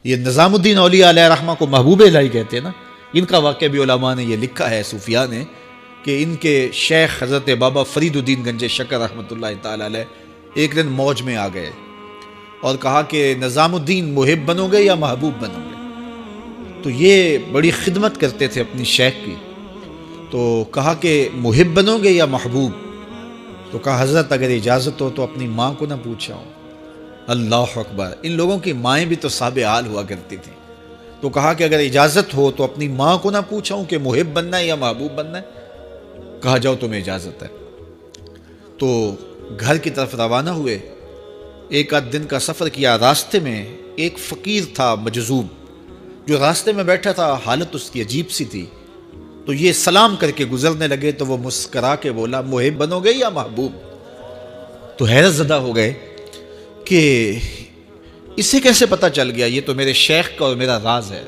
یہ نظام الدین اولیاء علیہ رحمہ کو محبوب الہی کہتے ہیں نا. ان کا واقعہ بھی علماء نے یہ لکھا ہے، صوفیاء نے، کہ ان کے شیخ حضرت بابا فرید الدین گنج شکر رحمۃ اللہ تعالی علیہ ایک دن موج میں آ گئے اور کہا کہ نظام الدین محب بنو گے یا محبوب بنو گے. تو یہ بڑی خدمت کرتے تھے اپنی شیخ کی، تو کہا کہ محب بنو گے یا محبوب. تو کہا حضرت اگر اجازت ہو تو اپنی ماں کو نہ پوچھاؤں. اللہ اکبر، ان لوگوں کی مائیں بھی تو صاحب حال ہوا کرتی تھیں. تو کہا کہ اگر اجازت ہو تو اپنی ماں کو نہ پوچھاؤں کہ محب بننا ہے یا محبوب بننا ہے. کہا جاؤ تمہیں اجازت ہے. تو گھر کی طرف روانہ ہوئے. ایک آدھ دن کا سفر کیا. راستے میں ایک فقیر تھا مجذوب، جو راستے میں بیٹھا تھا، حالت اس کی عجیب سی تھی. تو یہ سلام کر کے گزرنے لگے تو وہ مسکرا کے بولا محب بنو گے یا محبوب. تو حیرت زدہ ہو گئے کہ اسے کیسے پتہ چل گیا، یہ تو میرے شیخ کا اور میرا راز ہے.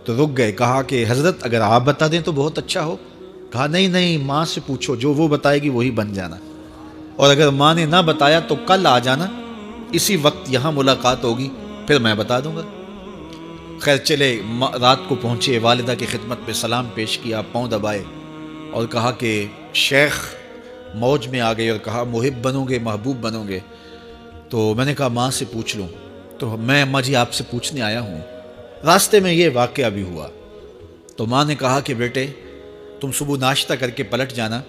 تو رک گئے. کہا کہ حضرت اگر آپ بتا دیں تو بہت اچھا ہو. کہا نہیں ماں سے پوچھو، جو وہ بتائے گی وہی بن جانا، اور اگر ماں نے نہ بتایا تو کل آ جانا، اسی وقت یہاں ملاقات ہوگی، پھر میں بتا دوں گا. خیر چلے، رات کو پہنچے، والدہ کی خدمت پہ سلام پیش کیا، پاؤں دبائے اور کہا کہ شیخ موج میں آ گئے اور کہا محب بنو گے محبوب بنو گے. تو میں نے کہا ماں سے پوچھ لوں. تو میں اماں جی آپ سے پوچھنے آیا ہوں. راستے میں یہ واقعہ بھی ہوا. تو ماں نے کہا کہ بیٹے تم صبح ناشتہ کر کے پلٹ جانا،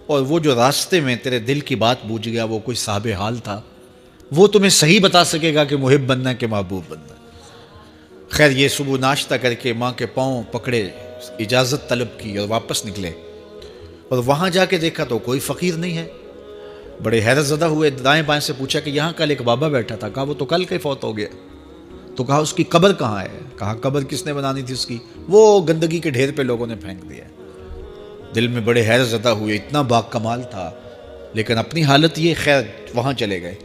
اور وہ جو راستے میں تیرے دل کی بات بوجھ گیا، وہ کوئی صاحب حال تھا، وہ تمہیں صحیح بتا سکے گا کہ محب بننا کہ محبوب بننا. خیر یہ صبح ناشتہ کر کے ماں کے پاؤں پکڑے، اجازت طلب کی اور واپس نکلے. اور وہاں جا کے دیکھا تو کوئی فقیر نہیں ہے. بڑے حیرت زدہ ہوئے. دائیں بائیں سے پوچھا کہ یہاں کل ایک بابا بیٹھا تھا. کہا وہ تو کل کے فوت ہو گیا. تو کہا اس کی قبر کہاں ہے؟ کہا قبر کس نے بنانی تھی اس کی؟ وہ گندگی کے ڈھیر پہ لوگوں نے پھینک دیا. دل میں بڑے حیرت زدہ ہوئے. اتنا با کمال تھا، لیکن اپنی حالت یہ. خیر وہاں چلے گئے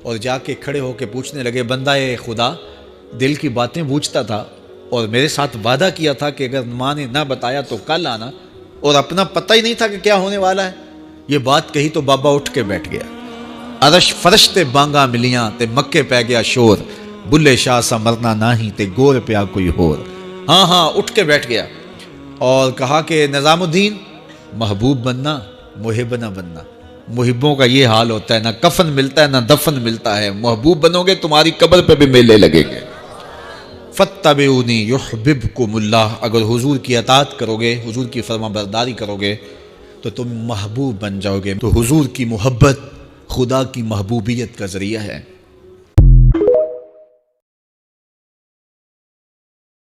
اور جا کے کھڑے ہو کے پوچھنے لگے بندہ خدا دل کی باتیں بوجھتا تھا اور میرے ساتھ وعدہ کیا تھا کہ اگر ماں نے نہ بتایا تو کل آنا، اور اپنا پتہ ہی نہیں تھا کہ کیا ہونے والا ہے. یہ بات کہی تو بابا اٹھ کے بیٹھ گیا. عرش فرش تے بانگا ملیاں تے مکے پہ گیا شور، بلے شاہ سا مرنا نہیں تے گور پیا کوئی ہور. ہاں اٹھ کے بیٹھ گیا اور کہا کہ نظام الدین محبوب بننا محب نہ بننا. محبوں کا یہ حال ہوتا ہے، نہ کفن ملتا ہے نہ دفن ملتا ہے. محبوب بنو گے تمہاری قبر پہ بھی میلے لگیں گے. فاتبعونی یحببکم اللہ. اگر حضور کی اطاعت کرو گے، حضور کی فرما برداری کرو گے تو تم محبوب بن جاؤ گے. تو حضور کی محبت خدا کی محبوبیت کا ذریعہ ہے.